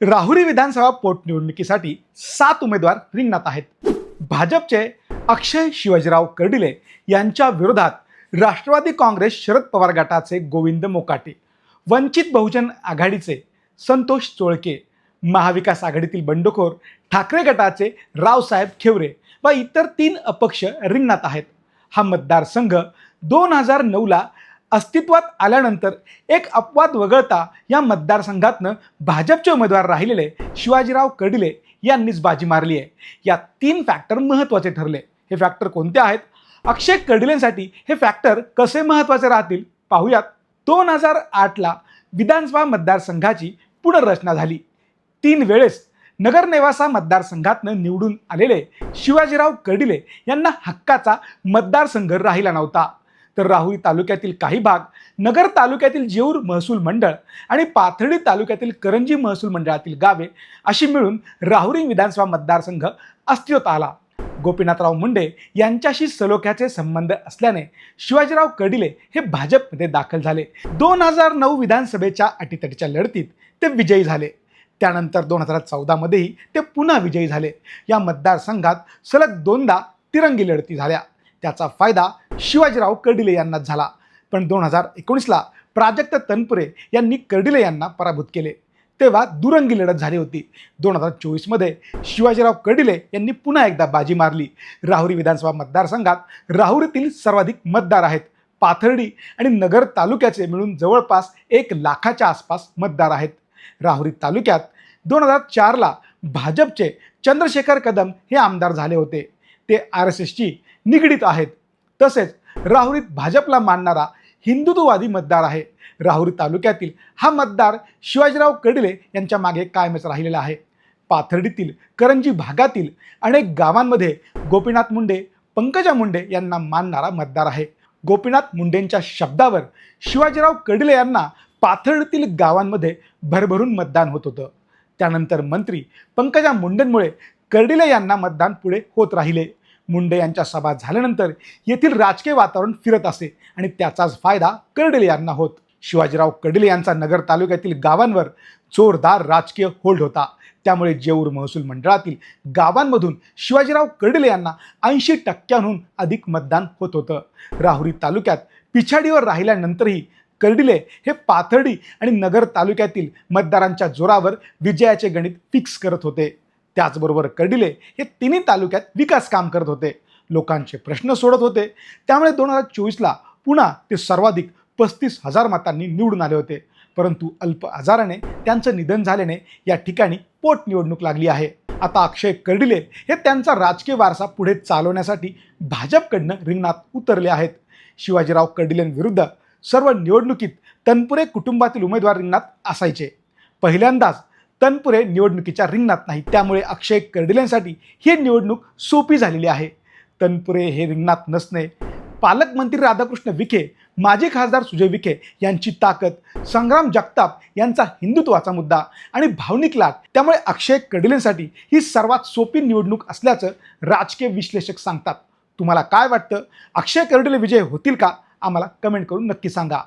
राहुरी विधानसभा पोटनिवडणुकीसाठी 7 उमेदवार रिंगणात आहेत. भाजपचे अक्षय शिवाजीराव कर्डिले यांच्या विरोधात राष्ट्रवादी काँग्रेस शरद पवार गटाचे गोविंद मोकाटे, वंचित बहुजन आघाडीचे संतोष चोळके, महाविकास आघाडीतील बंडखोर ठाकरे गटाचे रावसाहेब खेवरे व इतर 3 अपक्ष रिंगणात आहेत. हा मतदारसंघ 2009ला अस्तित्वात आल्यानंतर एक अपवाद वगळता या मतदारसंघातनं भाजपचे उमेदवार राहिलेले शिवाजीराव कर्डिले यांनीच बाजी मारली आहे. या 3 फॅक्टर महत्त्वाचे ठरले. हे फॅक्टर कोणते आहेत? अक्षय कर्डिलेंसाठी हे फॅक्टर कसे महत्त्वाचे राहतील पाहूयात. 2008ला विधानसभा मतदारसंघाची पुनर्रचना झाली. 3 वेळेस नगरनेवासा मतदारसंघातनं निवडून आलेले शिवाजीराव कर्डिले यांना हक्काचा मतदारसंघ राहिला नव्हता. तर राहुरी तालुक्यातील काही भाग, नगर तालुक्यातील जेऊर महसूल मंडळ आणि पाथर्डी तालुक्यातील करंजी महसूल मंडळातील गावे अशी मिळून राहुरी विधानसभा मतदारसंघ अस्तित्वात आला. गोपीनाथराव मुंडे यांच्याशी सलोख्याचे संबंध असल्याने शिवाजीराव कर्डिले हे भाजपमध्ये दाखल झाले. 2009 विधानसभेच्या अटीतटीच्या लढतीत ते विजयी झाले. त्यानंतर 2014मध्येही ते पुन्हा विजयी झाले. या मतदारसंघात सलग 2दा तिरंगी लढती झाल्या. त्याचा फायदा शिवाजीराव कर्डिले यांनाच झाला. पण 2019ला प्राजक्त तनपुरे यांनी कर्डिले यांना पराभूत केले. तेव्हा दुरंगी लढत झाली होती. 2024मध्ये शिवाजीराव कर्डिले यांनी पुन्हा एकदा बाजी मारली. राहुरी विधानसभा मतदारसंघात राहुरीतील सर्वाधिक मतदार आहेत. पाथर्डी आणि नगर तालुक्याचे मिळून जवळपास 1 लाखाच्या आसपास मतदार आहेत. राहुरी तालुक्यात 2004ला भाजपचे चंद्रशेखर कदम हे आमदार झाले होते. ते RSSशी निगडीत आहेत. तसेच राहुरीत भाजपला मानणारा हिंदुत्ववादी मतदार आहे. राहुरी तालुक्यातील हा मतदार शिवाजीराव कर्डिले यांच्या मागे कायमच राहिलेला आहे. पाथर्डीतील करंजी भागातील अनेक गावांमध्ये गोपीनाथ मुंडे, पंकजा मुंडे यांना मानणारा मतदार आहे. गोपीनाथ मुंडेंच्या शब्दावर शिवाजीराव कर्डिले यांना पाथर्डीतील गावांमध्ये भरभरून मतदान होत होतं. त्यानंतर मंत्री पंकजा मुंडेंमुळे कर्डिले यांना मतदान पुढे होत राहिले. मुंडे यांच्या सभा झाल्यानंतर येथील राजकीय वातावरण फिरत असे आणि त्याचाच फायदा कर्डिले यांना होत. शिवाजीराव कर्डिले यांचा नगर तालुक्यातील गावांवर जोरदार राजकीय होल्ड होता. त्यामुळे जेऊर महसूल मंडळातील गावांमधून शिवाजीराव कर्डिले यांना 80%हून अधिक मतदान होत होतं. राहुरी तालुक्यात पिछाडीवर राहिल्यानंतरही कर्डिले हे पाथर्डी आणि नगर तालुक्यातील मतदारांच्या जोरावर विजयाचे गणित फिक्स करत होते. त्याचबरोबर कर्डिले हे 3 तालुक्यात विकास काम करत होते, लोकांचे प्रश्न सोडत होते. त्यामुळे 2024ला पुन्हा ते सर्वाधिक 35,000 मतांनी निवडून आले होते. परंतु अल्प आजाराने त्यांचं निधन झाल्याने या ठिकाणी पोटनिवडणूक लागली आहे. आता अक्षय कर्डिले हे त्यांचा राजकीय वारसा पुढे चालवण्यासाठी भाजपकडनं रिंगणात उतरले आहेत. शिवाजीराव कर्डिलेंविरुद्ध सर्व निवडणुकीत तनपुरे कुटुंबातील उमेदवार रिंगणात असायचे. पहिल्यांदाच तनपुरे निवडणुकीच्या रिंगणात नाही. त्यामुळे अक्षय कर्डिलेंसाठी ही निवडणूक सोपी झालेली आहे. तनपुरे हे रिंगणात नसणे, पालकमंत्री राधाकृष्ण विखे, माजी खासदार सुजय विखे यांची ताकद, संग्राम जगताप यांचा हिंदुत्वाचा मुद्दा आणि भावनिक लाट, त्यामुळे अक्षय कर्डिलेंसाठी ही सर्वात सोपी निवडणूक असल्याचं राजकीय विश्लेषक सांगतात. तुम्हाला काय वाटतं? अक्षय कर्डिले विजय होतील का? आम्हाला कमेंट करून नक्की सांगा.